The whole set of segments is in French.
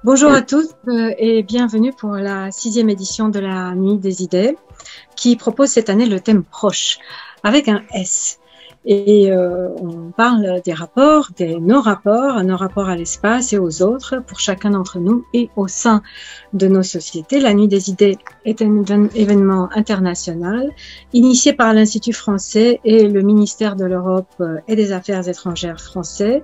Bonjour à tous et bienvenue pour la 6e édition de la Nuit des idées qui propose cette année le thème proche avec un S. Et on parle des rapports, nos rapports à l'espace et aux autres pour chacun d'entre nous et au sein de nos sociétés. La Nuit des idées est un événement international initié par l'Institut français et le ministère de l'Europe et des Affaires étrangères français.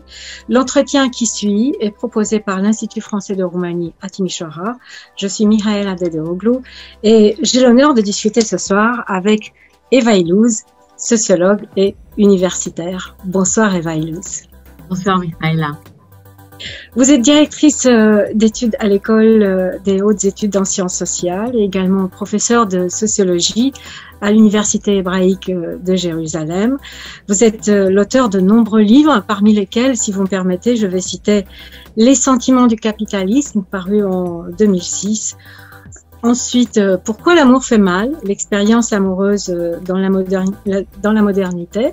L'entretien qui suit est proposé par l'Institut français de Roumanie à Timișoara. Je suis Mihaela Dedeoglu et j'ai l'honneur de discuter ce soir avec Eva Illouz, sociologue et universitaire. Bonsoir Eva Illouz. Bonsoir Mihaela. Vous êtes directrice d'études à l'école des hautes études en sciences sociales et également professeure de sociologie à l'université hébraïque de Jérusalem. Vous êtes l'auteur de nombreux livres, parmi lesquels, si vous me permettez, je vais citer Les sentiments du capitalisme, paru en 2006. Ensuite, Pourquoi l'amour fait mal, l'expérience amoureuse dans la modernité.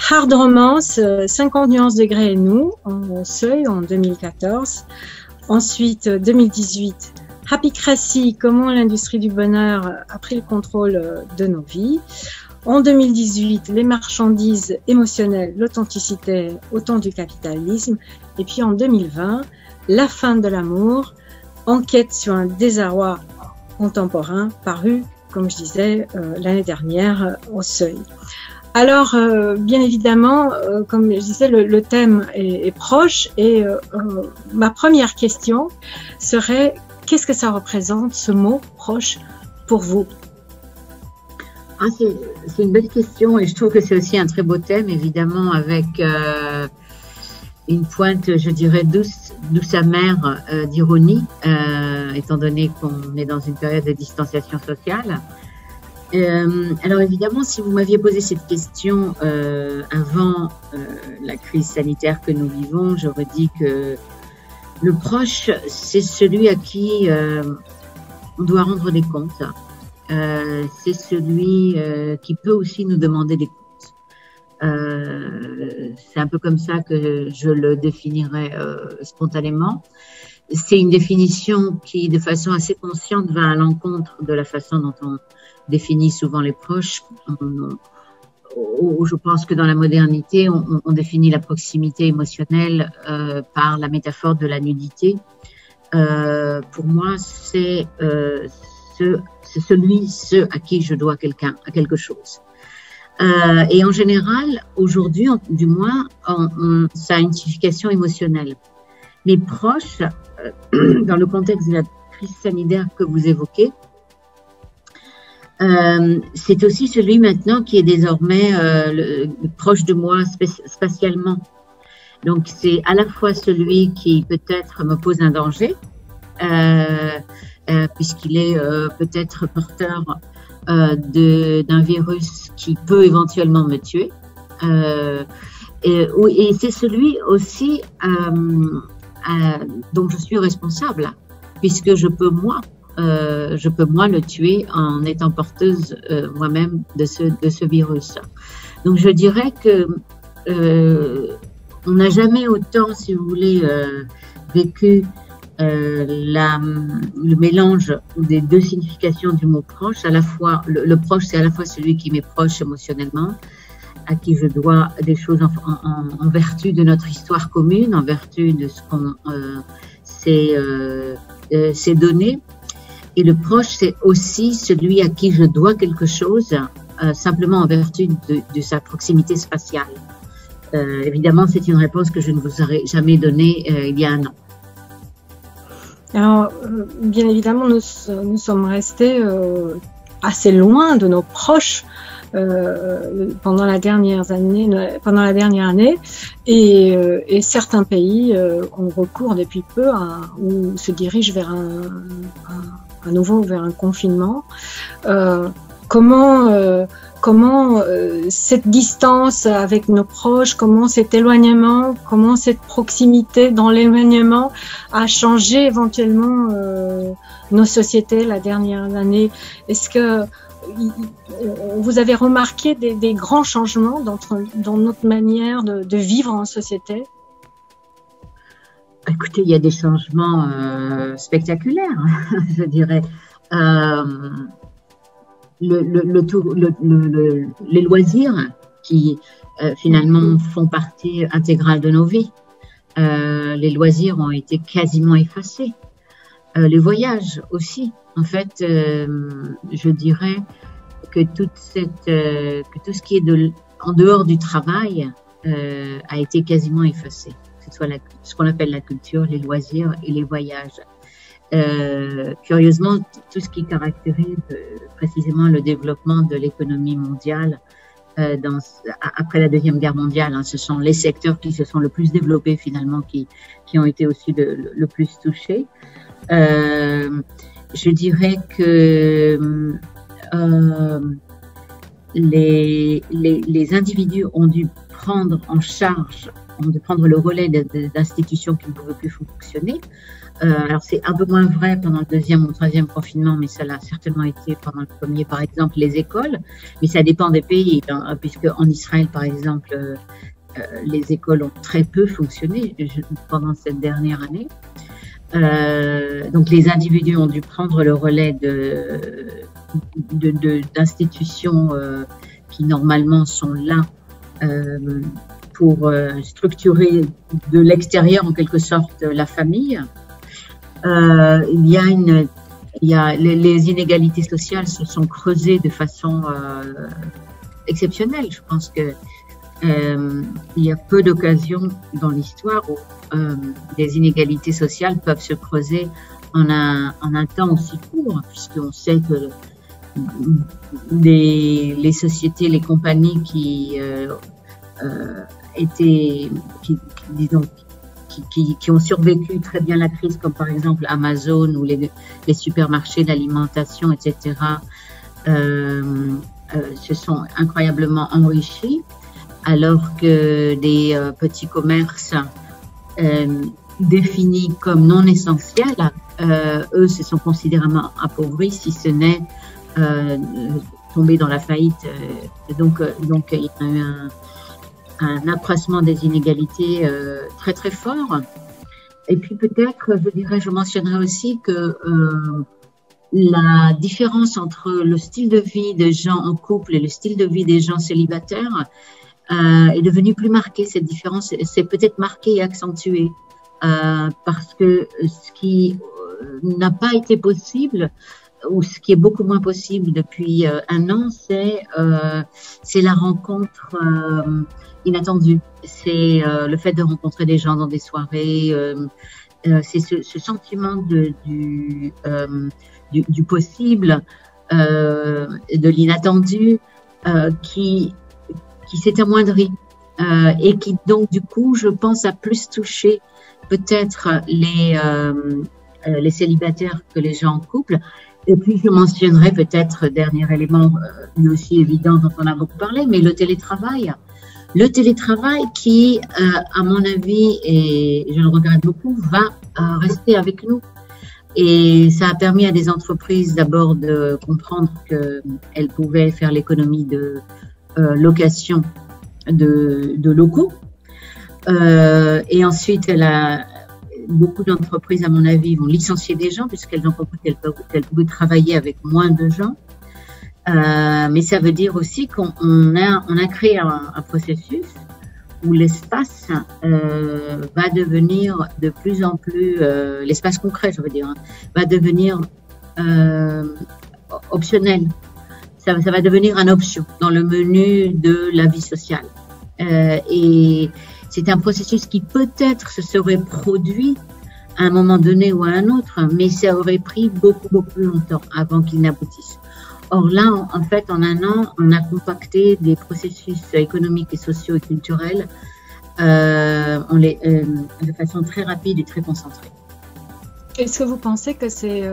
Hard Romance, 50 nuances de Grey et nous, au Seuil en 2014. Ensuite, 2018, Happycracy, comment l'industrie du bonheur a pris le contrôle de nos vies. En 2018, Les marchandises émotionnelles, l'authenticité au temps du capitalisme. Et puis en 2020, La fin de l'amour, enquête sur un désarroi contemporain, paru, comme je disais, l'année dernière au Seuil. Alors, bien évidemment, comme je disais, le thème est proche et ma première question serait, qu'est-ce que ça représente, ce mot proche, pour vous? C'est une belle question et je trouve que c'est aussi un très beau thème, évidemment, avec une pointe, je dirais, douce amère d'ironie, étant donné qu'on est dans une période de distanciation sociale. Alors évidemment, si vous m'aviez posé cette question avant la crise sanitaire que nous vivons, j'aurais dit que le proche, c'est celui à qui on doit rendre des comptes. C'est celui qui peut aussi nous demander des comptes. C'est un peu comme ça que je le définirais spontanément. C'est une définition qui, de façon assez consciente, va à l'encontre de la façon dont on définit souvent les proches. Je pense que dans la modernité, on définit la proximité émotionnelle par la métaphore de la nudité. Pour moi, c'est ceux à qui je dois quelque chose. Et en général, aujourd'hui, du moins, ça a une signification émotionnelle. Les proches, dans le contexte de la crise sanitaire que vous évoquez, c'est aussi celui maintenant qui est désormais le proche de moi spatialement. Donc, c'est à la fois celui qui peut-être me pose un danger, puisqu'il est peut-être porteur d'un virus qui peut éventuellement me tuer. Et c'est celui aussi dont je suis responsable, puisque je peux moi le tuer en étant porteuse moi-même de ce virus. Donc je dirais que on n'a jamais autant, si vous voulez, vécu le mélange des deux significations du mot proche. À la fois, le proche, c'est à la fois celui qui m'est proche émotionnellement, à qui je dois des choses en vertu de notre histoire commune, en vertu de ce qu'on s'est donné. Et le proche, c'est aussi celui à qui je dois quelque chose, simplement en vertu de sa proximité spatiale. Évidemment, c'est une réponse que je ne vous aurais jamais donnée il y a un an. Alors, bien évidemment, nous sommes restés assez loin de nos proches pendant la dernière année, et certains pays ont recours depuis peu ou se dirigent vers à nouveau vers un confinement. Comment cette distance avec nos proches, comment cet éloignement, comment cette proximité dans l'éloignement a changé éventuellement nos sociétés la dernière année? Est-ce que vous avez remarqué des grands changements dans notre manière de vivre en société? Écoutez, il y a des changements spectaculaires, je dirais. Les loisirs qui finalement font partie intégrale de nos vies. Les loisirs ont été quasiment effacés. Les voyages aussi. En fait, je dirais que tout ce qui est en dehors du travail a été quasiment effacé. Que ce soit ce qu'on appelle la culture, les loisirs et les voyages. Curieusement, tout ce qui caractérise précisément le développement de l'économie mondiale après la Deuxième Guerre mondiale, ce sont les secteurs qui se sont le plus développés finalement, qui ont été aussi le plus touchés. Je dirais que les individus ont dû prendre en charge, ont dû prendre le relais d'institutions qui ne pouvaient plus fonctionner. Alors c'est un peu moins vrai pendant le deuxième ou le troisième confinement, mais ça l'a certainement été pendant le premier, par exemple les écoles. Mais ça dépend des pays, puisque en Israël, par exemple, les écoles ont très peu fonctionné pendant cette dernière année. Donc les individus ont dû prendre le relais d'institutions qui normalement sont là pour structurer de l'extérieur en quelque sorte la famille. Les inégalités sociales se sont creusées de façon exceptionnelle. Je pense que il y a peu d'occasions dans l'histoire où des inégalités sociales peuvent se creuser en un temps aussi court, puisqu'on sait que les sociétés, les compagnies qui ont survécu très bien la crise, comme par exemple Amazon ou les supermarchés d'alimentation, etc., se sont incroyablement enrichis, alors que des petits commerces définis comme non essentiels, eux se sont considérablement appauvris, si ce n'est tombés dans la faillite. Donc il y a eu un accroissement des inégalités très très fort. Et puis peut-être, je mentionnerai aussi que la différence entre le style de vie des gens en couple et le style de vie des gens célibataires est devenue plus marquée. Cette différence s'est peut-être marquée et accentuée parce que ce qui n'a pas été possible, ou ce qui est beaucoup moins possible depuis un an, c'est la rencontre inattendue. C'est le fait de rencontrer des gens dans des soirées. C'est ce sentiment du possible, de l'inattendu qui s'est amoindri et qui donc du coup, je pense, a plus touché peut-être les célibataires que les gens en couple. Et puis, je mentionnerai peut-être, dernier élément, lui aussi évident dont on a beaucoup parlé, mais le télétravail. Le télétravail qui, à mon avis, et je le regrette beaucoup, va rester avec nous. Et ça a permis à des entreprises d'abord de comprendre qu'elles pouvaient faire l'économie de location de locaux. Et ensuite, beaucoup d'entreprises, à mon avis, vont licencier des gens puisqu'elles ont compris qu'elles pouvaient travailler avec moins de gens. Mais ça veut dire aussi qu'on a créé un processus où l'espace va devenir de plus en plus, l'espace concret, je veux dire, va devenir optionnel. Ça va devenir une option dans le menu de la vie sociale. Et c'est un processus qui peut-être se serait produit à un moment donné ou à un autre, mais ça aurait pris beaucoup, beaucoup plus longtemps avant qu'il n'aboutisse. Or là, en fait, en un an, on a compacté des processus économiques et sociaux et culturels de façon très rapide et très concentrée. Est-ce que vous pensez que ces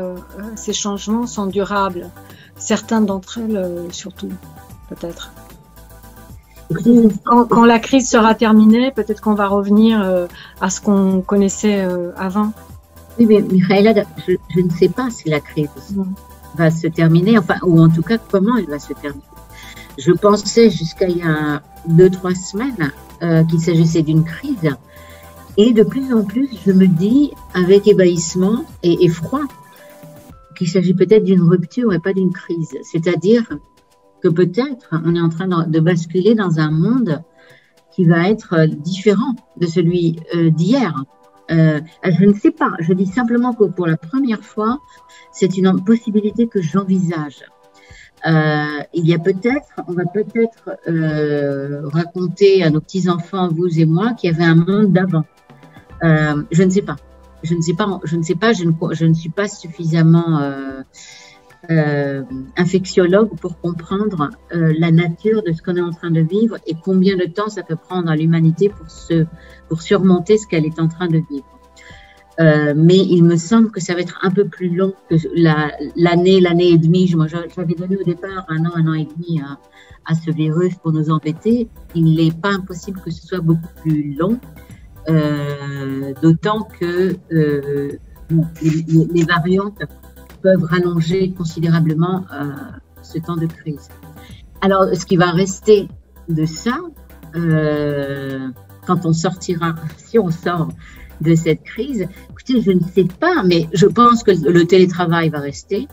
changements sont durables? Certains d'entre elles, surtout, peut-être. Quand la crise sera terminée, peut-être qu'on va revenir à ce qu'on connaissait avant. Oui, mais Michaela, je ne sais pas si la crise va se terminer, enfin, ou en tout cas comment elle va se terminer. Je pensais jusqu'à il y a 2-3 semaines qu'il s'agissait d'une crise, Et de plus en plus, je me dis, avec ébahissement et effroi, qu'il s'agit peut-être d'une rupture et pas d'une crise. C'est-à-dire que peut-être on est en train de basculer dans un monde qui va être différent de celui d'hier. Je ne sais pas, je dis simplement que pour la première fois, c'est une possibilité que j'envisage. Il y a peut-être, on va peut-être raconter à nos petits-enfants, vous et moi, qu'il y avait un monde d'avant. Je ne sais pas. Je ne suis pas suffisamment infectiologue pour comprendre la nature de ce qu'on est en train de vivre et combien de temps ça peut prendre à l'humanité pour surmonter ce qu'elle est en train de vivre. Mais il me semble que ça va être un peu plus long que l'année et demie. Moi, j'avais donné au départ un an et demi à ce virus pour nous embêter. Il n'est pas impossible que ce soit beaucoup plus long. D'autant que les variantes peuvent rallonger considérablement ce temps de crise. Alors, ce qui va rester de ça, quand on sortira, si on sort de cette crise, écoutez, je ne sais pas, mais je pense que le télétravail va rester.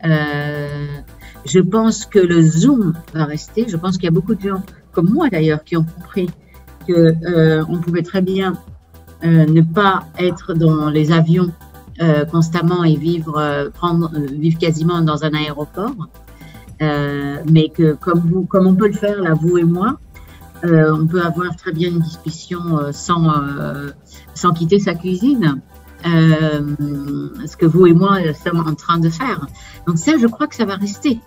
Je pense que le Zoom va rester. Je pense qu'il y a beaucoup de gens, comme moi d'ailleurs, qui ont compris on pouvait très bien ne pas être dans les avions constamment et vivre quasiment dans un aéroport, mais que comme on peut le faire là, vous et moi, on peut avoir très bien une discussion sans quitter sa cuisine, ce que vous et moi sommes en train de faire. Donc ça, je crois que ça va rester.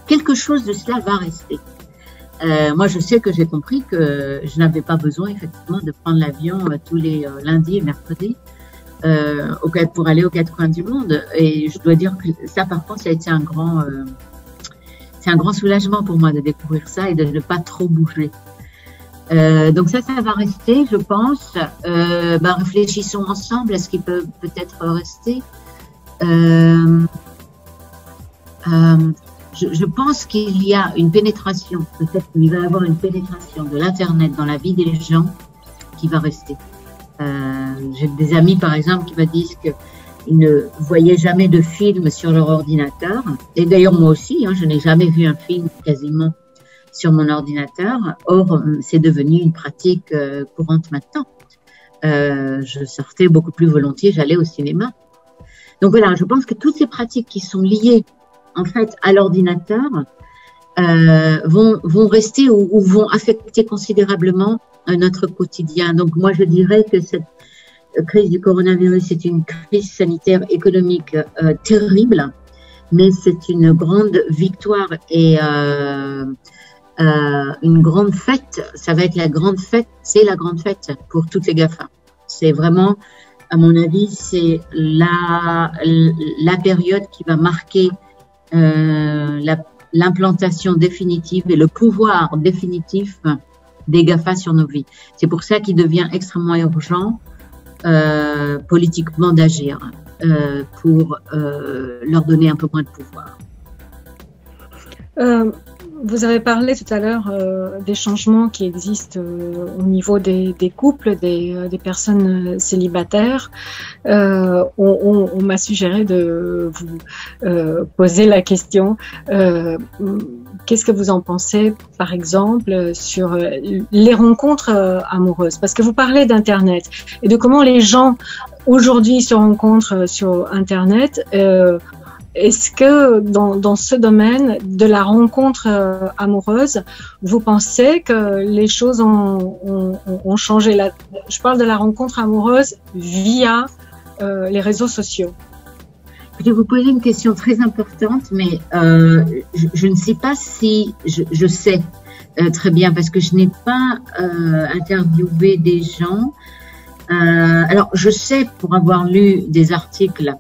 Quelque chose de cela va rester. Moi, je sais que j'ai compris que je n'avais pas besoin effectivement de prendre l'avion tous les lundis et mercredis pour aller aux quatre coins du monde. Et je dois dire que ça, par contre, ça a été c'est un grand soulagement pour moi de découvrir ça et de ne pas trop bouger. Donc ça va rester, je pense. Réfléchissons ensemble à ce qui peut peut-être rester. Je pense qu'il y a une pénétration, peut-être qu'il va y avoir une pénétration de l'Internet dans la vie des gens qui va rester. J'ai des amis, par exemple, qui me disent qu'ils ne voyaient jamais de films sur leur ordinateur. Et d'ailleurs, moi aussi, je n'ai jamais vu un film quasiment sur mon ordinateur. Or, c'est devenu une pratique courante maintenant. Je sortais beaucoup plus volontiers, j'allais au cinéma. Donc voilà, je pense que toutes ces pratiques qui sont liées en fait à l'ordinateur vont rester ou vont affecter considérablement notre quotidien. Donc moi je dirais que cette crise du coronavirus est une crise sanitaire économique terrible, mais c'est une grande victoire et une grande fête. Ça va être la grande fête, c'est la grande fête pour toutes les GAFA. C'est vraiment, à mon avis, c'est la période qui va marquer l'implantation définitive et le pouvoir définitif des GAFA sur nos vies. C'est pour ça qu'il devient extrêmement urgent politiquement d'agir pour leur donner un peu moins de pouvoir. Vous avez parlé tout à l'heure des changements qui existent au niveau des couples, des personnes célibataires. On m'a suggéré de vous poser la question, qu'est-ce que vous en pensez, par exemple, sur les rencontres amoureuses? Parce que vous parlez d'Internet et de comment les gens aujourd'hui se rencontrent sur Internet. Est-ce que dans ce domaine de la rencontre amoureuse, vous pensez que les choses ont changé? Je parle de la rencontre amoureuse via les réseaux sociaux. Je vais vous poser une question très importante, mais je ne sais pas si je sais très bien, parce que je n'ai pas interviewé des gens. Alors, je sais, pour avoir lu des articles,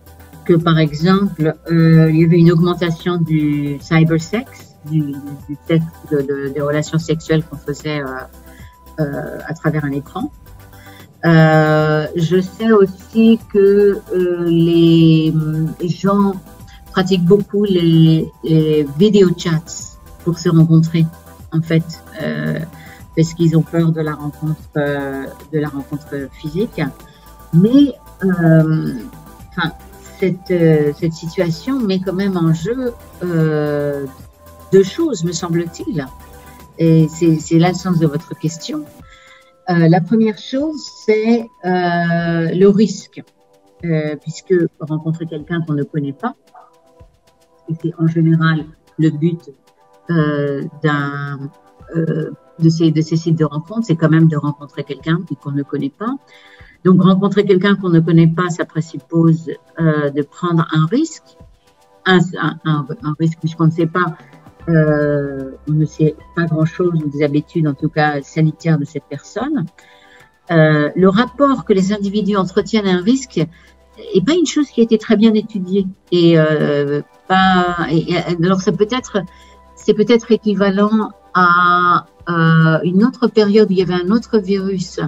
que par exemple, il y avait une augmentation du cybersex, du sexe des relations sexuelles qu'on faisait à travers un écran. Je sais aussi que les gens pratiquent beaucoup les video chats pour se rencontrer, en fait, parce qu'ils ont peur de la rencontre physique. Mais cette situation met quand même en jeu deux choses, me semble-t-il. Et c'est là le sens de votre question. La première chose, c'est le risque, puisque rencontrer quelqu'un qu'on ne connaît pas, et c'est en général le but de ces sites de rencontre, c'est quand même de rencontrer quelqu'un qu'on ne connaît pas. Donc, rencontrer quelqu'un qu'on ne connaît pas, ça présuppose de prendre un risque, un risque puisqu'on ne sait pas, on ne sait pas grand-chose des habitudes, en tout cas sanitaires, de cette personne. Le rapport que les individus entretiennent à un risque n'est pas une chose qui a été très bien étudiée. Alors, c'est peut-être équivalent à une autre période où il y avait un autre virus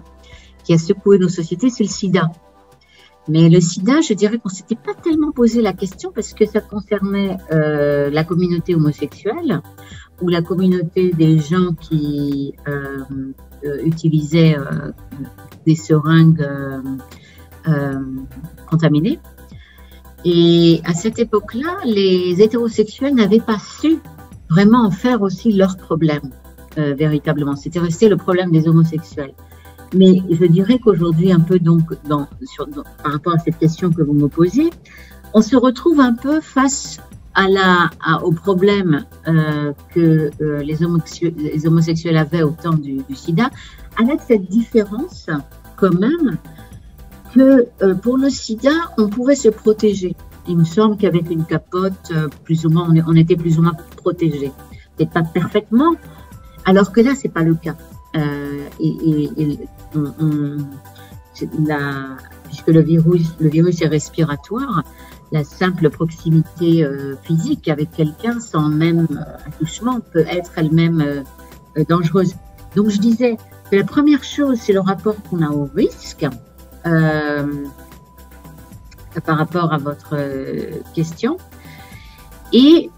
qui a secoué nos sociétés, c'est le sida. Mais le sida, je dirais qu'on s'était pas tellement posé la question parce que ça concernait la communauté homosexuelle ou la communauté des gens qui utilisaient des seringues contaminées. Et à cette époque-là, les hétérosexuels n'avaient pas su vraiment en faire aussi leur problème, véritablement. C'était resté le problème des homosexuels. Mais je dirais qu'aujourd'hui, un peu par rapport à cette question que vous me posez, on se retrouve un peu face au problème que les homosexuels avaient au temps du sida, avec cette différence quand même que pour le sida, on pouvait se protéger. Il me semble qu'avec une capote, plus ou moins, on était plus ou moins protégés. Peut-être pas parfaitement, alors que là, c'est pas le cas. Puisque le virus est respiratoire, la simple proximité physique avec quelqu'un sans même attouchement peut être elle-même dangereuse. Donc je disais que la première chose, c'est le rapport qu'on a au risque par rapport à votre question. Et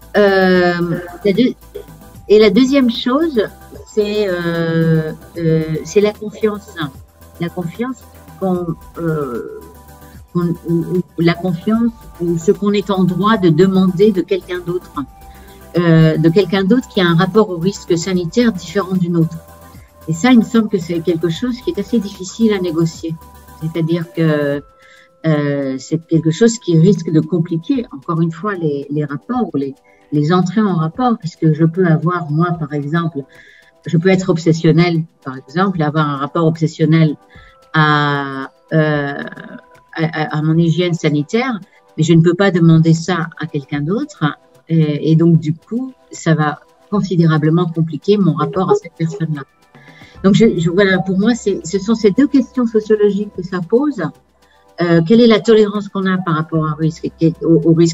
la deuxième chose, c'est la confiance. La confiance ou ce qu'on est en droit de demander de quelqu'un d'autre. Qui a un rapport au risque sanitaire différent du nôtre. Et ça, il me semble que c'est quelque chose qui est assez difficile à négocier. C'est-à-dire que c'est quelque chose qui risque de compliquer, encore une fois, les rapports, les entrées en rapport, puisque je peux avoir, moi, par exemple, je peux être obsessionnelle, par exemple, avoir un rapport obsessionnel à mon hygiène sanitaire, mais je ne peux pas demander ça à quelqu'un d'autre. Et donc, du coup, ça va considérablement compliquer mon rapport à cette personne-là. Donc, voilà, pour moi, ce sont ces deux questions sociologiques que ça pose. Quelle est la tolérance qu'on a par rapport au risque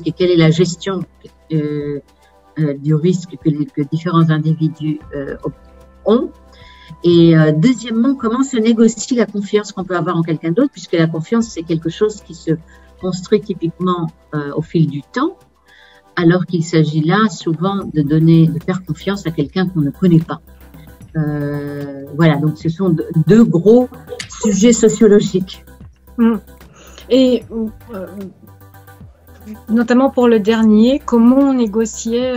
et quelle est la gestion du risque que différents individus ont. Et deuxièmement, comment se négocie la confiance qu'on peut avoir en quelqu'un d'autre, puisque la confiance, c'est quelque chose qui se construit typiquement au fil du temps, alors qu'il s'agit là souvent de faire confiance à quelqu'un qu'on ne connaît pas. Voilà, donc ce sont deux gros sujets sociologiques. Et notamment pour le dernier, comment on négociait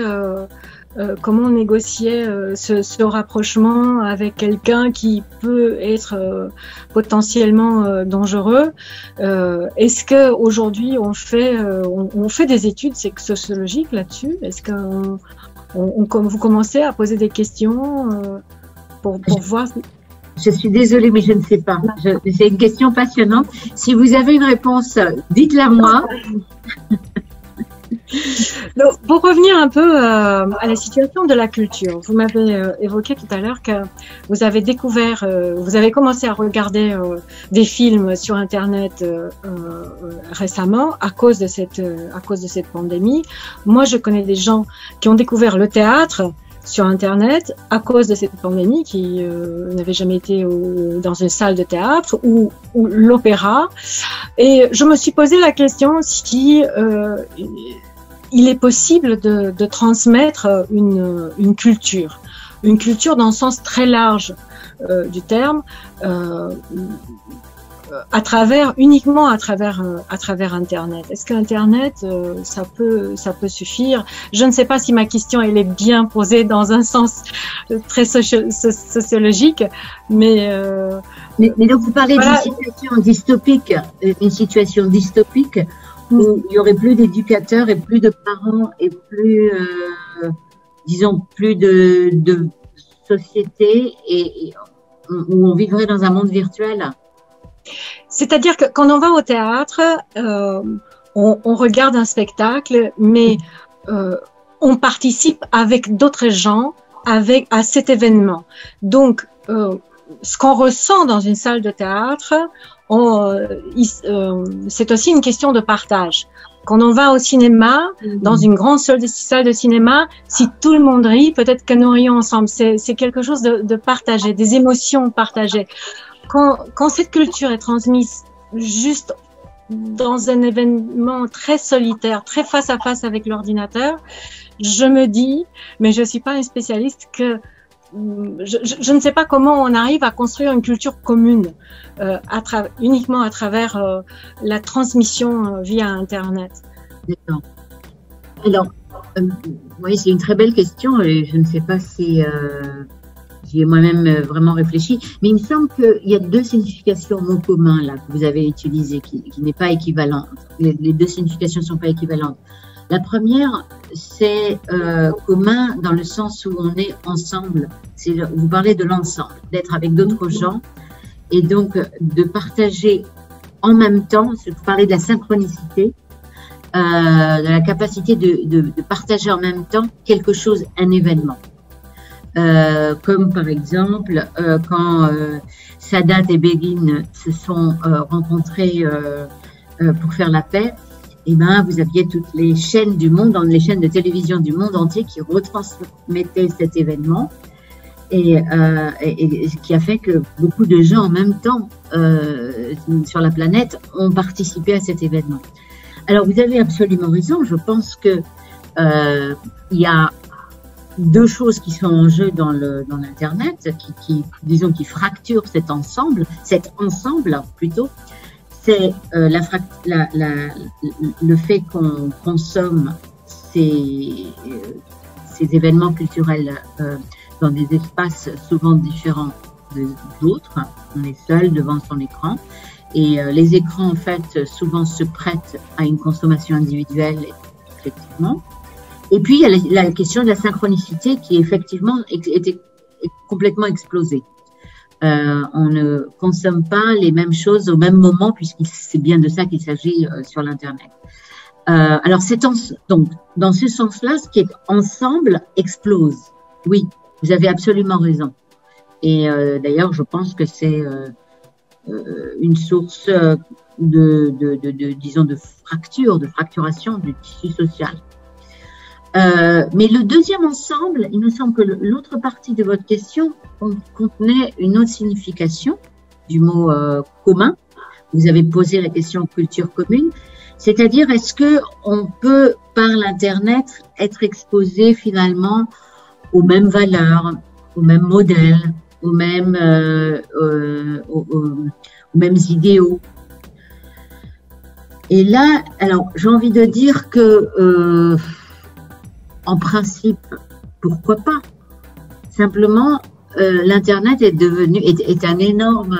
ce rapprochement avec quelqu'un qui peut être potentiellement dangereux. Est-ce que aujourd'hui on fait des études sociologiques là-dessus? Est-ce que vous commencez à poser des questions pour voir? Je suis désolée, mais je ne sais pas. C'est une question passionnante. Si vous avez une réponse, dites-la moi. Donc, pour revenir un peu à la situation de la culture, vous m'avez évoqué tout à l'heure que vous avez commencé à regarder des films sur Internet récemment à cause de cette pandémie. Moi, je connais des gens qui ont découvert le théâtre sur Internet à cause de cette pandémie, qui n'avaient jamais été dans une salle de théâtre ou l'opéra. Et je me suis posé la question si il est possible de transmettre une culture dans le sens très large. du terme, uniquement à travers Internet. Est-ce qu'Internet, ça peut suffire? Je ne sais pas si ma question elle est bien posée dans un sens très sociologique, mais donc vous parlez voilà. Une situation dystopique où il y aurait plus d'éducateurs et plus de parents et plus, disons, plus de société et où on vivrait dans un monde virtuel. C'est-à-dire que quand on va au théâtre, on regarde un spectacle, mais on participe avec d'autres gens à cet événement. Donc, ce qu'on ressent dans une salle de théâtre, c'est aussi une question de partage. Quand on va au cinéma, dans une grande salle de cinéma, si tout le monde rit, peut-être que nous rions ensemble. C'est quelque chose de partagé, des émotions partagées. Quand cette culture est transmise juste dans un événement très solitaire, très face à face avec l'ordinateur, je me dis, mais je suis pas une spécialiste, que je ne sais pas comment on arrive à construire une culture commune uniquement à travers la transmission via Internet. D'accord. Alors, oui, c'est une très belle question et je ne sais pas si j'y ai moi-même vraiment réfléchi, mais il me semble qu'il y a deux significations mots communs là que vous avez utilisées qui n'est pas équivalente. Les deux significations ne sont pas équivalentes. La première, c'est commun dans le sens où on est ensemble. Vous parlez de l'ensemble, d'être avec d'autres gens et donc de partager en même temps. Vous parlez de la synchronicité, de la capacité de partager en même temps quelque chose, un événement. Comme par exemple quand Sadat et Begin se sont rencontrés pour faire la paix. Eh ben, vous aviez toutes les chaînes du monde, les chaînes de télévision du monde entier qui retransmettaient cet événement et qui a fait que beaucoup de gens en même temps sur la planète ont participé à cet événement. Alors, vous avez absolument raison. Je pense que il y a deux choses qui sont en jeu dans l'Internet, disons, qui fracturent cet ensemble plutôt. C'est le fait qu'on consomme ces événements culturels dans des espaces souvent différents des autres. On est seul devant son écran et les écrans en fait souvent se prêtent à une consommation individuelle effectivement. Et puis il y a la question de la synchronicité qui effectivement était complètement explosée. On ne consomme pas les mêmes choses au même moment puisque c'est bien de ça qu'il s'agit sur l'Internet. Alors, donc, dans ce sens-là, ce qui est ensemble explose. Oui, vous avez absolument raison. Et d'ailleurs, je pense que c'est une source disons, de fracturation du tissu social. Mais le deuxième ensemble, il me semble que l'autre partie de votre question contenait une autre signification du mot commun. Vous avez posé la question culture commune, c'est-à-dire est-ce que on peut par l'Internet être exposé finalement aux mêmes valeurs, aux mêmes modèles, aux mêmes idéaux. Et là, alors j'ai envie de dire que en principe, pourquoi pas? Simplement, l'Internet est un énorme,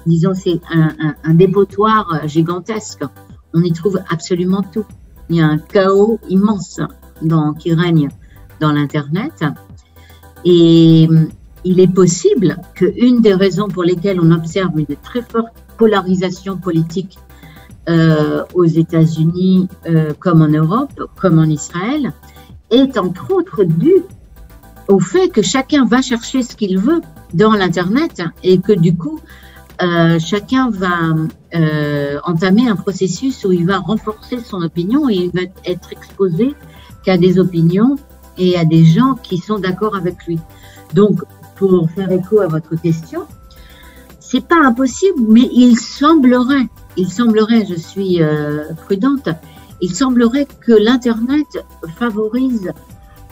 disons, c'est un dépotoir gigantesque. On y trouve absolument tout. Il y a un chaos immense qui règne dans l'Internet. Et il est possible qu'une des raisons pour lesquelles on observe une très forte polarisation politique aux États-Unis, comme en Europe, comme en Israël, est entre autres dû au fait que chacun va chercher ce qu'il veut dans l'Internet et que du coup, chacun va entamer un processus où il va renforcer son opinion et il va être exposé qu'à des opinions et à des gens qui sont d'accord avec lui. Donc, pour faire écho à votre question, c'est pas impossible, mais il semblerait, je suis prudente, il semblerait que l'Internet favorise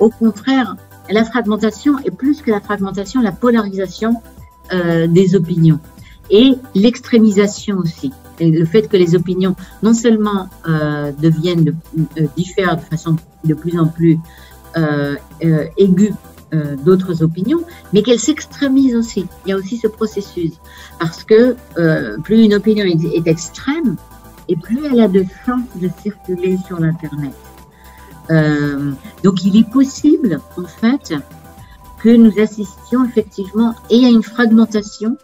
au contraire la fragmentation est plus que la fragmentation, la polarisation des opinions et l'extrémisation aussi. Et le fait que les opinions non seulement diffèrent de façon de plus en plus aiguë d'autres opinions, mais qu'elles s'extrémisent aussi. Il y a aussi ce processus. Parce que plus une opinion est extrême, et plus elle a de chances de circuler sur l'Internet. Donc il est possible, en fait, que nous assistions effectivement et à une fragmentation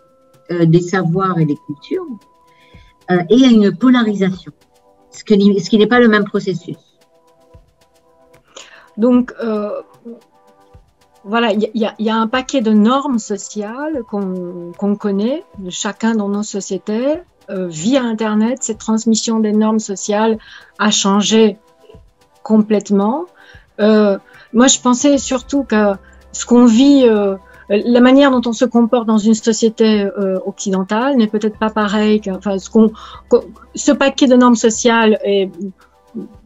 des savoirs et des cultures, et à une polarisation, ce qui n'est pas le même processus. Donc, voilà, il y a un paquet de normes sociales qu'on connaît, chacun dans nos sociétés. Via Internet, cette transmission des normes sociales a changé complètement. Moi, je pensais surtout que ce qu'on vit, la manière dont on se comporte dans une société occidentale n'est peut-être pas pareil. Enfin, ce paquet de normes sociales est,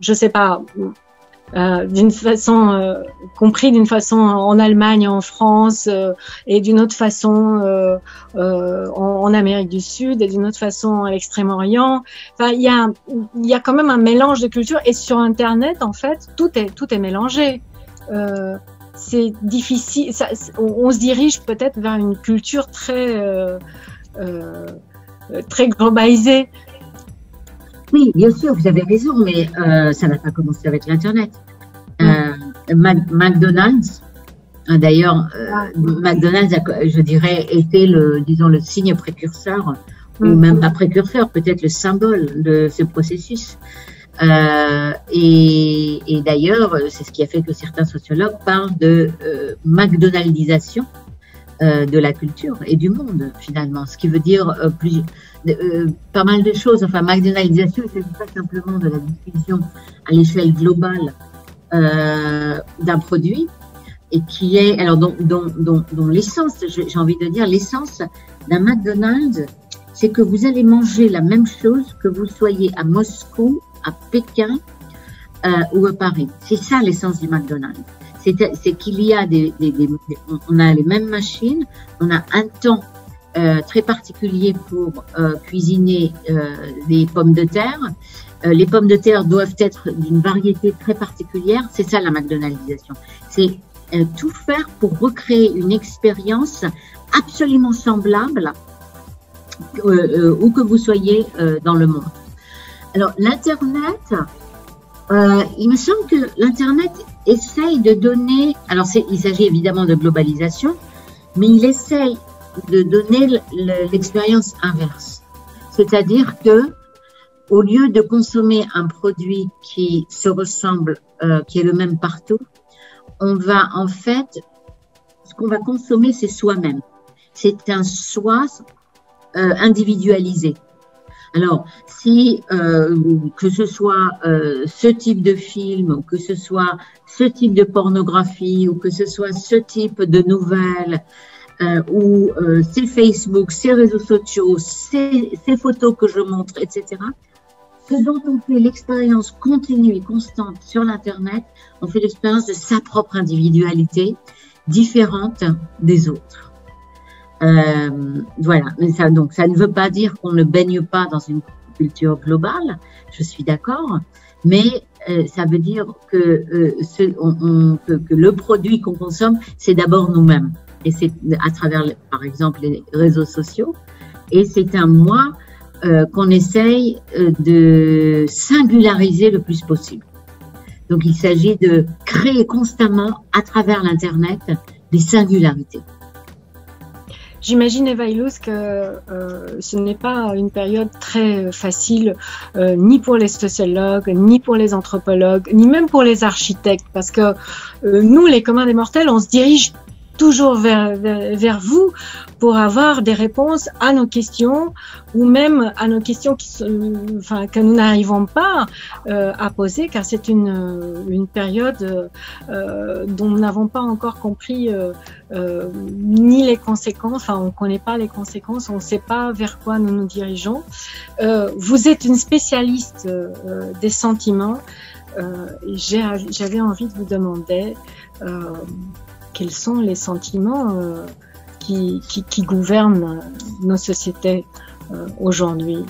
je sais pas, d'une façon compris d'une façon en Allemagne, en France, et d'une autre façon en Amérique du Sud, et d'une autre façon à l'Extrême-Orient. Enfin, il y a quand même un mélange de cultures, et sur Internet, en fait, tout est mélangé. C'est difficile. On se dirige peut-être vers une culture très globalisée. Oui, bien sûr, vous avez raison, mais ça n'a pas commencé avec l'Internet. McDonald's, d'ailleurs, McDonald's a, je dirais, été le signe précurseur, ou même pas précurseur, peut-être le symbole de ce processus. Et d'ailleurs, c'est ce qui a fait que certains sociologues parlent de McDonaldisation de la culture et du monde, finalement, ce qui veut dire pas mal de choses. Enfin, McDonaldisation, il ne s'agit pas simplement de la diffusion à l'échelle globale d'un produit, et qui est, alors, dont l'essence, j'ai envie de dire, l'essence d'un McDonald's, c'est que vous allez manger la même chose que vous soyez à Moscou, à Pékin ou à Paris. C'est ça l'essence du McDonald's. C'est qu'il y a on a les mêmes machines, on a un temps très particulier pour cuisiner les pommes de terre. Les pommes de terre doivent être d'une variété très particulière. C'est ça la McDonaldisation. C'est tout faire pour recréer une expérience absolument semblable où que vous soyez dans le monde. Alors l'Internet, il me semble que l'Internet essaye de donner, alors il s'agit évidemment de globalisation, mais il essaye de donner l'expérience inverse. C'est-à-dire que au lieu de consommer un produit qui se ressemble, qui est le même partout, on va en fait, ce qu'on va consommer, c'est soi-même. C'est un soi individualisé. Alors, si que ce soit ce type de film, ou que ce soit ce type de pornographie, ou que ce soit ce type de nouvelles, ou ces Facebook, ces réseaux sociaux, ces photos que je montre, etc., ce dont on fait l'expérience continue et constante sur l'Internet, on fait l'expérience de sa propre individualité, différente des autres. Voilà, mais donc ça ne veut pas dire qu'on ne baigne pas dans une culture globale, je suis d'accord, mais ça veut dire que, que le produit qu'on consomme, c'est d'abord nous-mêmes. Et c'est à travers, par exemple, les réseaux sociaux, et c'est un moi qu'on essaye de singulariser le plus possible. Donc il s'agit de créer constamment, à travers l'Internet, des singularités. J'imagine, Eva Illouz, que ce n'est pas une période très facile, ni pour les sociologues, ni pour les anthropologues, ni même pour les architectes, parce que nous, les communs des mortels, on se dirige toujours vers vous pour avoir des réponses à nos questions, ou même à nos questions que nous n'arrivons pas à poser, car c'est une période dont nous n'avons pas encore compris ni les conséquences, enfin on ne connaît pas les conséquences, on ne sait pas vers quoi nous nous dirigeons. Vous êtes une spécialiste des sentiments, et j'avais envie de vous demander quels sont les sentiments qui gouvernent nos sociétés aujourd'hui?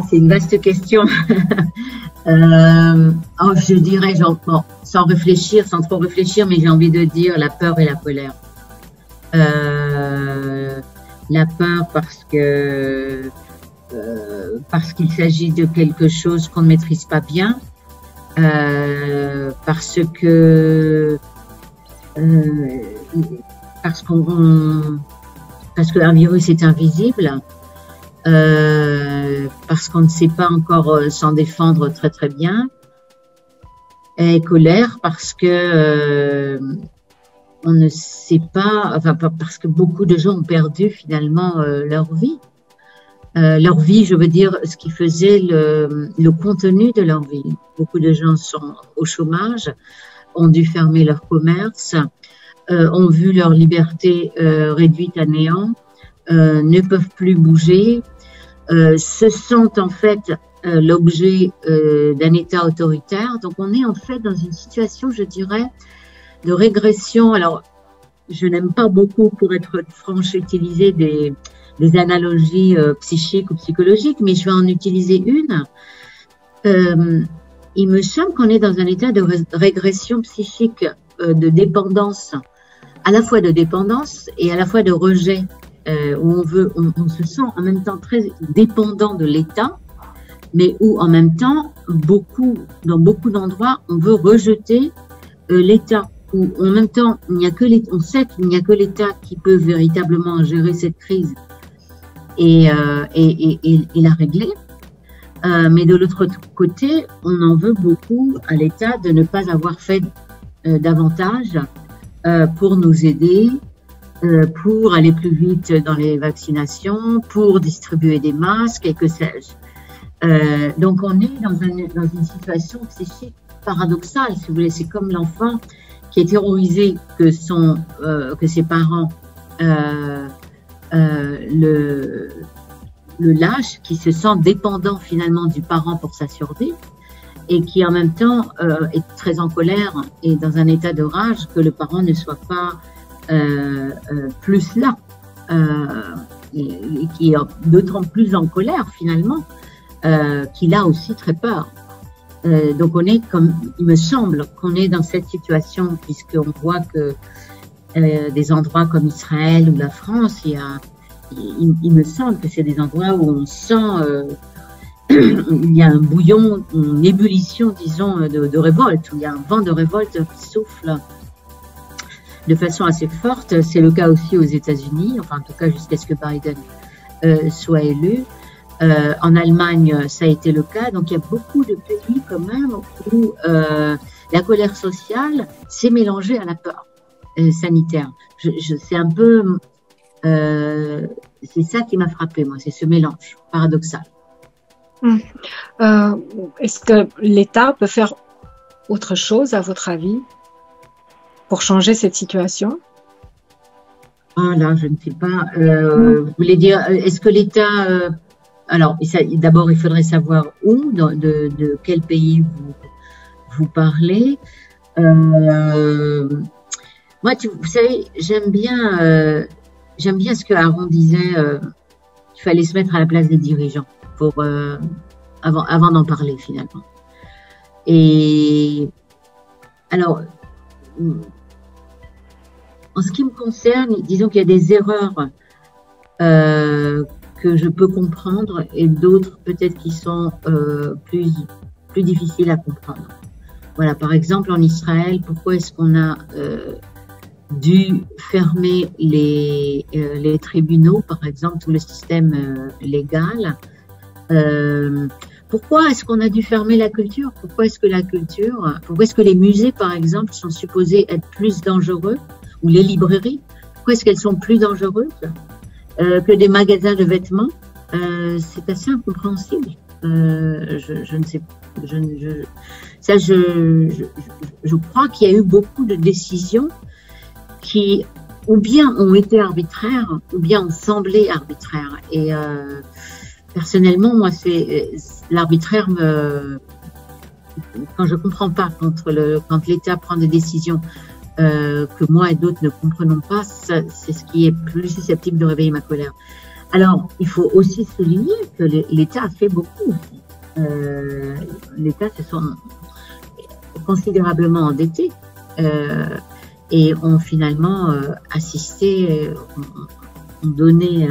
C'est une vaste question. Je dirais, bon, sans réfléchir, sans trop réfléchir, mais j'ai envie de dire la peur et la colère. La peur parce qu'il s'agit de quelque chose qu'on ne maîtrise pas bien, parce qu'un virus est invisible, parce qu'on ne sait pas encore s'en défendre très très bien, et colère parce que on ne sait pas, enfin parce que beaucoup de gens ont perdu finalement leur vie. Leur vie, je veux dire, ce qui faisait le contenu de leur vie. Beaucoup de gens sont au chômage, ont dû fermer leur commerce, ont vu leur liberté réduite à néant, ne peuvent plus bouger, se sentent en fait l'objet d'un État autoritaire. Donc on est en fait dans une situation, je dirais, de régression. Alors, je n'aime pas beaucoup, pour être franche, utiliser des analogies psychiques ou psychologiques, mais je vais en utiliser une. Il me semble qu'on est dans un état de régression psychique, de dépendance, à la fois de dépendance et à la fois de rejet, où on se sent en même temps très dépendant de l'État, mais où en même temps, dans beaucoup d'endroits, on veut rejeter l'État. Où en même temps, on sait qu'il n'y a que l'État qui peut véritablement gérer cette crise et la régler. Mais de l'autre côté, on en veut beaucoup à l'État de ne pas avoir fait davantage pour nous aider, pour aller plus vite dans les vaccinations, pour distribuer des masques et que sais-je. Donc on est dans une situation psychique paradoxale, si vous voulez. C'est comme l'enfant qui est terrorisé que ses parents le lâchent, qui se sent dépendant finalement du parent pour sa survie, et qui en même temps est très en colère et dans un état de rage que le parent ne soit pas plus là, et qui est d'autant plus en colère finalement qu'il a aussi très peur. Donc il me semble qu'on est dans cette situation, puisqu'on voit que des endroits comme Israël ou la France, il me semble que c'est des endroits où on sent il y a un bouillon, une ébullition, disons, de révolte, où il y a un vent de révolte qui souffle de façon assez forte. C'est le cas aussi aux États-Unis, enfin en tout cas jusqu'à ce que Biden soit élu. En Allemagne, ça a été le cas. Donc, il y a beaucoup de pays quand même où la colère sociale s'est mélangée à la peur sanitaire. C'est un peu, c'est ça qui m'a frappé, moi, c'est ce mélange paradoxal. Est-ce que l'État peut faire autre chose, à votre avis, pour changer cette situation? Ah là, je ne sais pas. Vous voulez dire, est-ce que l'État... alors, d'abord, il faudrait savoir où, de quel pays vous parlez. Moi, vous savez, j'aime bien ce que Aaron disait, qu'il fallait se mettre à la place des dirigeants avant d'en parler finalement. Et alors, en ce qui me concerne, disons qu'il y a des erreurs que je peux comprendre et d'autres peut-être qui sont plus difficiles à comprendre. Voilà, par exemple en Israël, pourquoi est-ce qu'on a dû fermer les tribunaux, par exemple, tout le système légal? Pourquoi est-ce qu'on a dû fermer la culture? Pourquoi est-ce que les musées, par exemple, sont supposés être plus dangereux, ou les librairies? Pourquoi est-ce qu'elles sont plus dangereuses que des magasins de vêtements? C'est assez incompréhensible. Je ne sais pas. Je crois qu'il y a eu beaucoup de décisions qui ou bien ont été arbitraires ou bien ont semblé arbitraires. Et personnellement, moi, l'arbitraire quand je comprends pas, quand l'État prend des décisions que moi et d'autres ne comprenons pas, c'est ce qui est plus susceptible de réveiller ma colère. Alors, il faut aussi souligner que l'État a fait beaucoup. L'État se sont considérablement endettés et ont finalement assisté, ont donné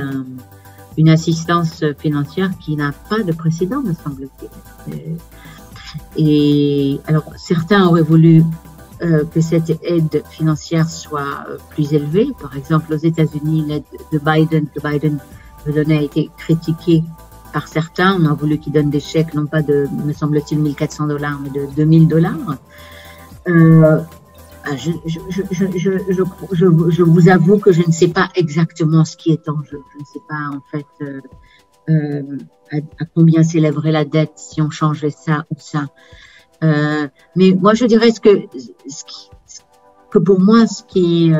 une assistance financière qui n'a pas de précédent, me semble-t-il. Et alors, certains auraient voulu que cette aide financière soit plus élevée. Par exemple, aux États-Unis, l'aide de Biden veut donner a été critiquée par certains. On a voulu qu'il donne des chèques, non pas de, me semble-t-il, $1 400, mais de $2 000. Je vous avoue que je ne sais pas exactement ce qui est en jeu. Je ne sais pas en fait à combien s'élèverait la dette si on changeait ça ou ça. Mais moi je dirais que pour moi ce qui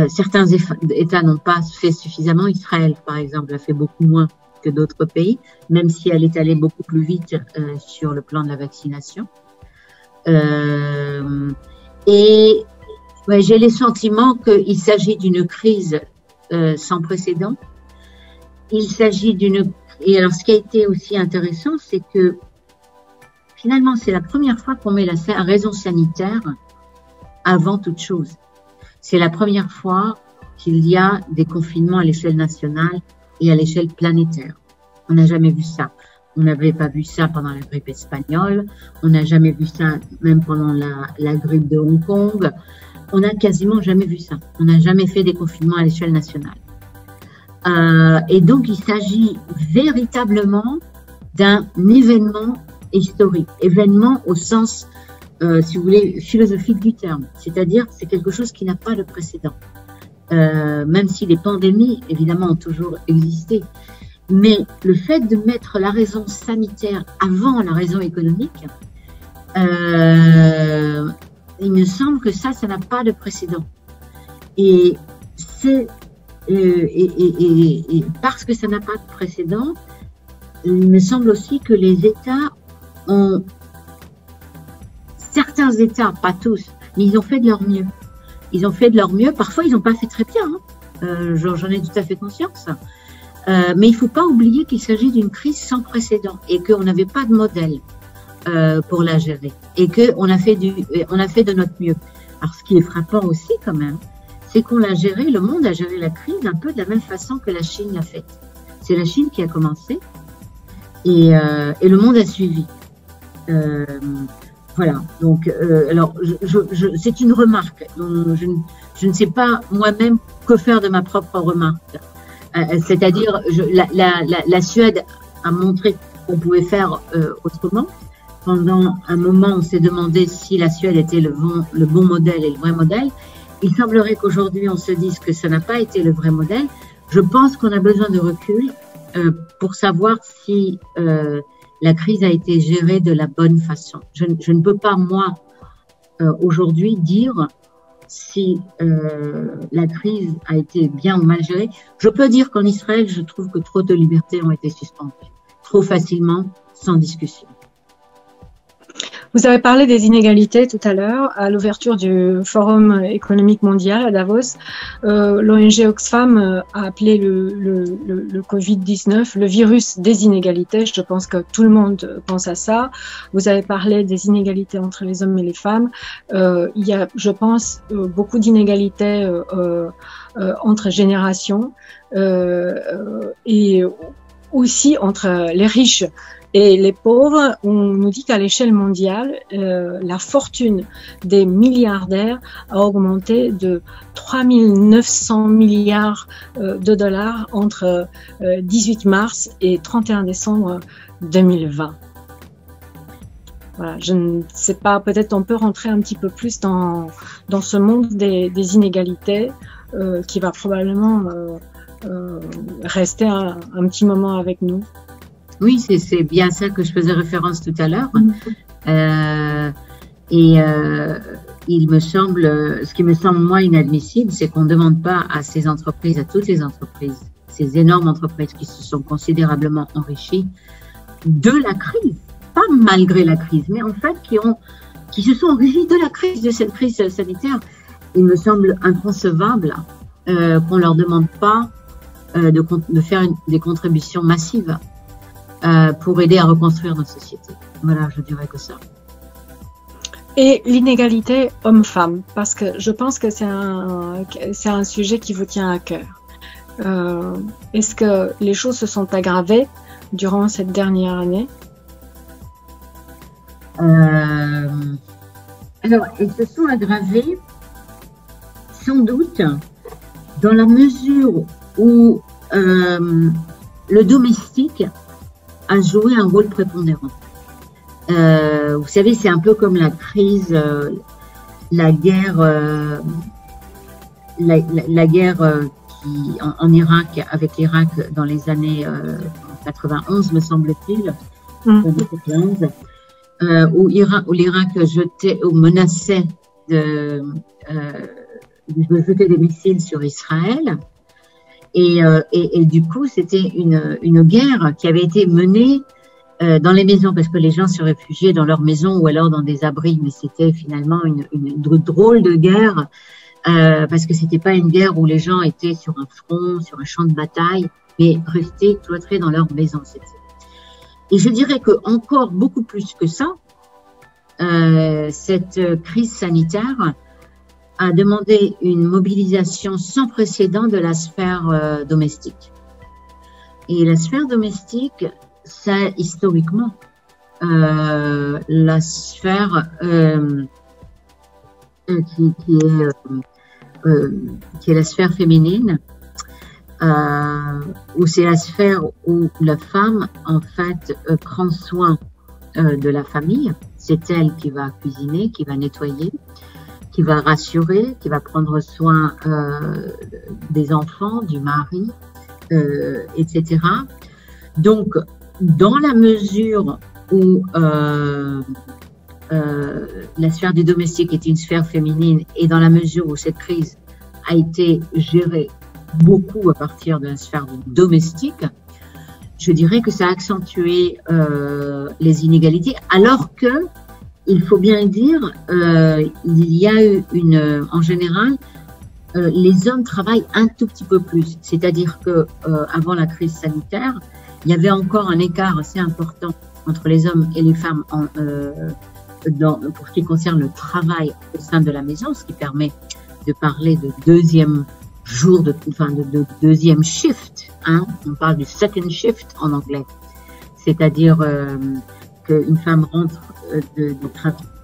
certains États n'ont pas fait suffisamment. Israël par exemple a fait beaucoup moins que d'autres pays, même si elle est allée beaucoup plus vite sur le plan de la vaccination. Et ouais, j'ai le sentiment qu'il s'agit d'une crise sans précédent. Il s'agit et alors ce qui a été aussi intéressant, c'est que finalement c'est la première fois qu'on met la raison sanitaire avant toute chose. C'est la première fois qu'il y a des confinements à l'échelle nationale et à l'échelle planétaire. On n'a jamais vu ça. On n'avait pas vu ça pendant la grippe espagnole. On n'a jamais vu ça même pendant la grippe de Hong Kong. On n'a quasiment jamais vu ça. On n'a jamais fait des confinements à l'échelle nationale. Et donc, il s'agit véritablement d'un événement historique. Événement au sens, si vous voulez, philosophique du terme. C'est-à-dire, c'est quelque chose qui n'a pas de précédent. Même si les pandémies, évidemment, ont toujours existé. Mais le fait de mettre la raison sanitaire avant la raison économique, il me semble que ça n'a pas de précédent. Et parce que ça n'a pas de précédent, il me semble aussi que les États certains États, pas tous, mais ils ont fait de leur mieux. Ils ont fait de leur mieux. Parfois, ils n'ont pas fait très bien. J'en ai tout à fait conscience. Mais il ne faut pas oublier qu'il s'agit d'une crise sans précédent et qu'on n'avait pas de modèle pour la gérer et qu'on a fait de notre mieux. Alors, ce qui est frappant aussi quand même, c'est qu'on l'a géré, le monde a géré la crise un peu de la même façon que la Chine l'a fait. C'est la Chine qui a commencé et le monde a suivi. Voilà. Donc, alors, c'est une remarque. Donc, je ne sais pas moi-même que faire de ma propre remarque. C'est-à-dire, la Suède a montré qu'on pouvait faire autrement. Pendant un moment, on s'est demandé si la Suède était le bon modèle et le vrai modèle. Il semblerait qu'aujourd'hui, on se dise que ça n'a pas été le vrai modèle. Je pense qu'on a besoin de recul pour savoir si la crise a été gérée de la bonne façon. Je ne peux pas, moi, aujourd'hui, dire si la crise a été bien ou mal gérée. Je peux dire qu'en Israël, je trouve que trop de libertés ont été suspendues, trop facilement, sans discussion. Vous avez parlé des inégalités tout à l'heure, à l'ouverture du Forum économique mondial à Davos. L'ONG Oxfam a appelé le Covid-19 le virus des inégalités. Je pense que tout le monde pense à ça. Vous avez parlé des inégalités entre les hommes et les femmes. Il y a, je pense, beaucoup d'inégalités entre générations et aussi entre les riches et les pauvres. On nous dit qu'à l'échelle mondiale, la fortune des milliardaires a augmenté de 3 900 milliards de dollars entre 18 mars et 31 décembre 2020. Voilà, je ne sais pas, peut-être on peut rentrer un petit peu plus dans ce monde des inégalités qui va probablement rester un petit moment avec nous. Oui, c'est bien ça que je faisais référence tout à l'heure. Il me semble, ce qui me semble moi inadmissible, c'est qu'on ne demande pas à ces entreprises, à toutes les entreprises, ces énormes entreprises qui se sont considérablement enrichies de la crise. pas malgré la crise, mais en fait qui se sont enrichis de la crise, de cette crise sanitaire. Il me semble inconcevable qu'on leur demande pas de faire des contributions massives pour aider à reconstruire notre société. Voilà, je dirais que ça. Et l'inégalité homme-femme, parce que je pense que c'est un sujet qui vous tient à cœur. Est-ce que les choses se sont aggravées durant cette dernière année? Alors, elles se sont aggravées sans doute dans la mesure où le domestique a joué un rôle prépondérant. Vous savez, c'est un peu comme la crise, la guerre qui en Irak, avec l'Irak dans les années 91, me semble-t-il, 2015, où l'Irak jetait ou menaçait de jeter des missiles sur Israël. Et du coup, c'était une guerre qui avait été menée dans les maisons, parce que les gens se réfugiaient dans leurs maisons ou alors dans des abris, mais c'était finalement une drôle de guerre, parce que c'était pas une guerre où les gens étaient sur un front, sur un champ de bataille, mais restaient cloîtrés dans leur maison. Et je dirais que encore beaucoup plus que ça, cette crise sanitaire a demandé une mobilisation sans précédent de la sphère domestique. Et la sphère domestique, c'est historiquement la sphère qui est la sphère féminine, où c'est la sphère où la femme en fait prend soin de la famille. C'est elle qui va cuisiner, qui va nettoyer, qui va rassurer, qui va prendre soin des enfants, du mari, etc. Donc, dans la mesure où la sphère du domestique est une sphère féminine et dans la mesure où cette crise a été gérée beaucoup à partir de la sphère domestique, je dirais que ça a accentué les inégalités, alors que, il faut bien dire, il y a eu en général, les hommes travaillent un tout petit peu plus. C'est-à-dire que avant la crise sanitaire, il y avait encore un écart assez important entre les hommes et les femmes pour ce qui concerne le travail au sein de la maison, ce qui permet de parler de deuxième jour, de deuxième shift. Hein, on parle du second shift en anglais. C'est-à-dire qu'une femme rentre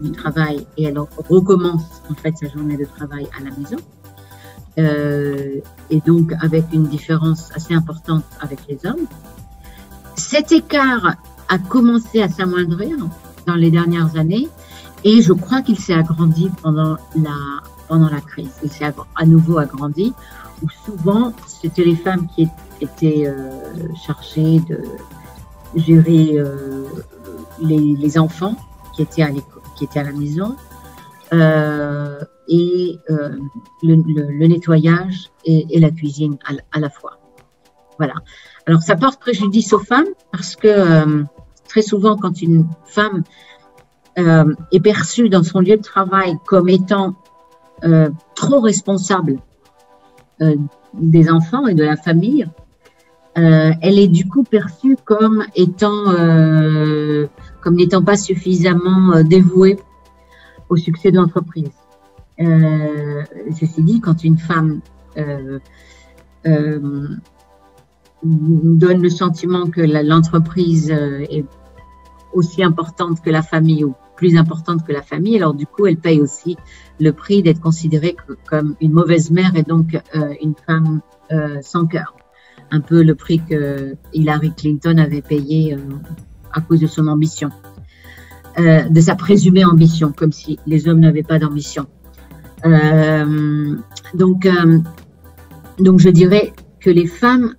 du travail et elle recommence en fait sa journée de travail à la maison. Et donc avec une différence assez importante avec les hommes. Cet écart a commencé à s'amoindrir dans les dernières années et je crois qu'il s'est agrandi pendant la crise. Il s'est à nouveau agrandi où souvent c'était les femmes qui étaient chargées de gérer les enfants qui étaient à l'école, qui étaient à la maison, et le nettoyage et la cuisine à la fois. Voilà. Alors ça porte préjudice aux femmes parce que très souvent quand une femme est perçue dans son lieu de travail comme étant trop responsable des enfants et de la famille, elle est du coup perçue comme n'étant pas suffisamment dévouée au succès de l'entreprise. Ceci dit, quand une femme donne le sentiment que l'entreprise est aussi importante que la famille ou plus importante que la famille, alors du coup, elle paye aussi le prix d'être considérée comme une mauvaise mère et donc une femme sans cœur. Un peu le prix que Hillary Clinton avait payé à cause de son ambition, de sa présumée ambition, comme si les hommes n'avaient pas d'ambition. Donc je dirais que les femmes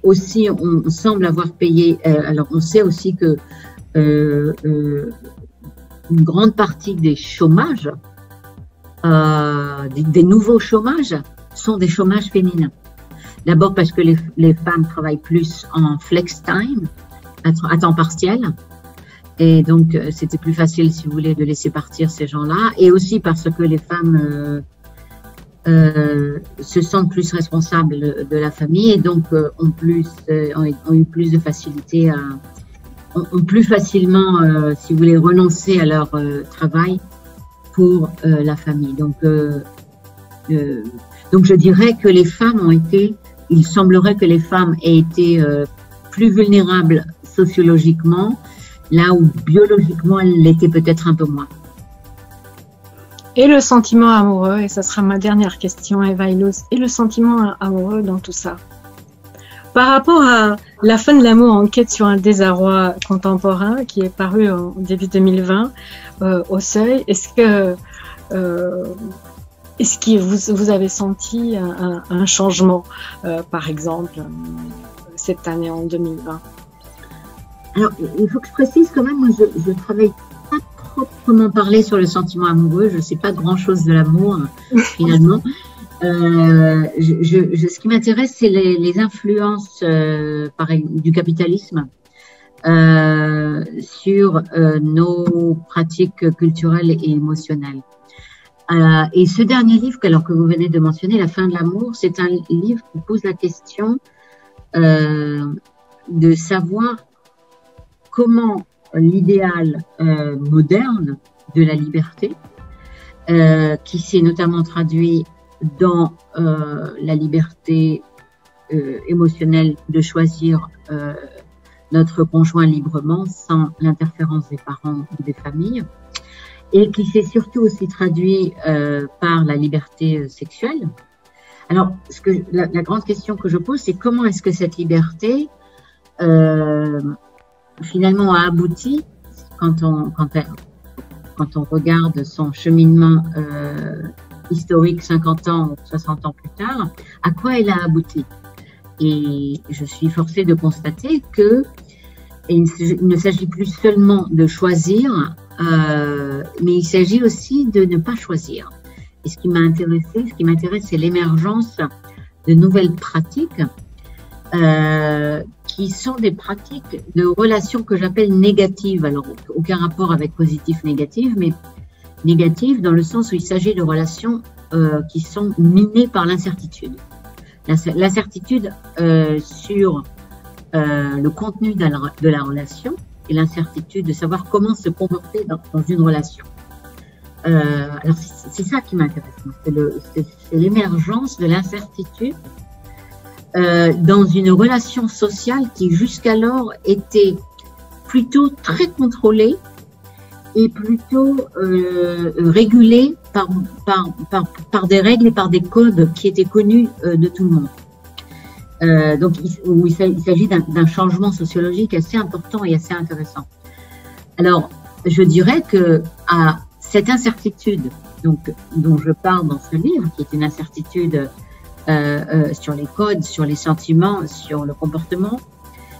aussi, on semble avoir payé. Alors on sait aussi que une grande partie des chômages, des nouveaux chômages, sont des chômages féminins. D'abord parce que les femmes travaillent plus en flex time, à temps partiel, Et donc, c'était plus facile, si vous voulez, de laisser partir ces gens-là. Et aussi parce que les femmes se sentent plus responsables de la famille et donc ont eu plus de facilité ont plus facilement, si vous voulez, renoncer à leur travail pour la famille. Donc, je dirais que les femmes il semblerait que les femmes aient été plus vulnérables sociologiquement, là où biologiquement elles l'étaient peut-être un peu moins. Et le sentiment amoureux, et ça sera ma dernière question, Eva Illouz, et le sentiment amoureux dans tout ça. Par rapport à La fin de l'amour, enquête sur un désarroi contemporain, qui est paru en début 2020 au Seuil, est-ce que vous avez senti un changement, par exemple, cette année en 2020? Alors, il faut que je précise quand même, moi, je travaille pas proprement parler sur le sentiment amoureux, je ne sais pas grand-chose de l'amour, finalement. Ce qui m'intéresse, c'est les influences du capitalisme sur nos pratiques culturelles et émotionnelles. Et ce dernier livre, que vous venez de mentionner, La fin de l'amour, c'est un livre qui pose la question de savoir comment l'idéal moderne de la liberté, qui s'est notamment traduit dans la liberté émotionnelle de choisir notre conjoint librement sans l'interférence des parents ou des familles, et qui s'est surtout aussi traduit par la liberté sexuelle. Alors, la grande question que je pose, c'est comment est-ce que cette liberté finalement a abouti quand on regarde son cheminement historique 50 ans ou 60 ans plus tard, à quoi elle a abouti. Et je suis forcée de constater que il ne s'agit plus seulement de choisir, mais il s'agit aussi de ne pas choisir. Et ce qui m'intéresse, c'est l'émergence de nouvelles pratiques qui sont des pratiques de relations que j'appelle négatives. Alors, aucun rapport avec positif-négatif, mais négatives dans le sens où il s'agit de relations qui sont minées par l'incertitude. L'incertitude sur le contenu de la relation et l'incertitude de savoir comment se comporter dans une relation. Alors, c'est ça qui m'intéresse. C'est l'émergence de l'incertitude dans une relation sociale qui jusqu'alors était plutôt très contrôlée et plutôt régulée par des règles et par des codes qui étaient connus de tout le monde. Donc, il s'agit d'un changement sociologique assez important et assez intéressant. Alors, je dirais que à cette incertitude dont je parle dans ce livre, qui est une incertitude sur les codes, sur les sentiments, sur le comportement,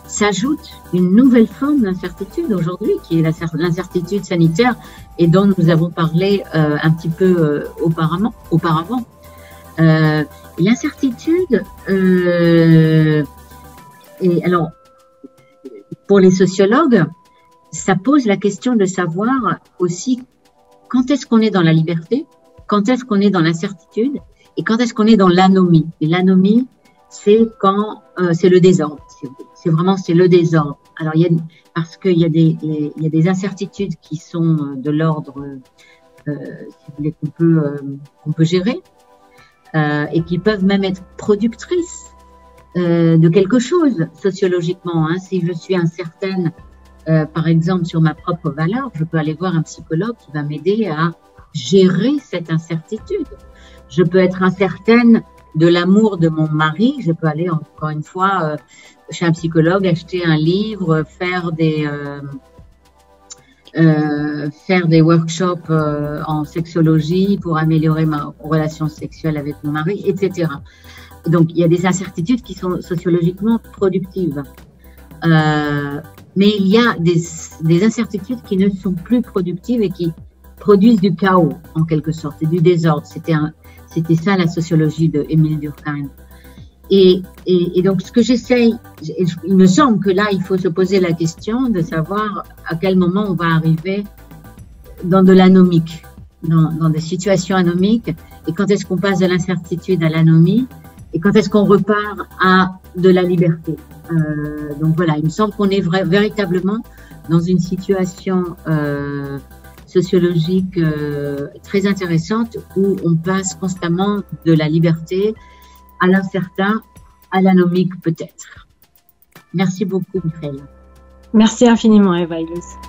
s'ajoute une nouvelle forme d'incertitude aujourd'hui, qui est l'incertitude sanitaire et dont nous avons parlé un petit peu auparavant. L'incertitude, et alors, pour les sociologues, ça pose la question de savoir aussi quand est-ce qu'on est dans la liberté, quand est-ce qu'on est dans l'incertitude et quand est-ce qu'on est dans l'anomie. Et l'anomie, c'est quand c'est le désordre. C'est le désordre. Alors parce qu'il y a des incertitudes qui sont de l'ordre, si vous voulez, qu'on peut gérer et qui peuvent même être productrices de quelque chose sociologiquement. Hein. Si je suis incertaine, par exemple, sur ma propre valeur, je peux aller voir un psychologue qui va m'aider à gérer cette incertitude. Je peux être incertaine de l'amour de mon mari. Je peux aller, encore une fois, chez un psychologue, acheter un livre, faire des workshops en sexologie pour améliorer ma relation sexuelle avec mon mari, etc. Donc, il y a des incertitudes qui sont sociologiquement productives. Mais il y a des incertitudes qui ne sont plus productives et qui produisent du chaos, en quelque sorte, et du désordre. C'était ça la sociologie de Émile Durkheim. Et donc, ce que j'essaye, il me semble que là, il faut se poser la question de savoir à quel moment on va arriver dans de l'anomique, dans des situations anomiques, et quand est-ce qu'on passe de l'incertitude à l'anomie, et quand est-ce qu'on repart à de la liberté. Donc voilà, il me semble qu'on est véritablement dans une situation sociologique très intéressante où on passe constamment de la liberté à l'incertain, à l'anomique peut-être. Merci beaucoup, Michael. Merci infiniment, Eva Illouz.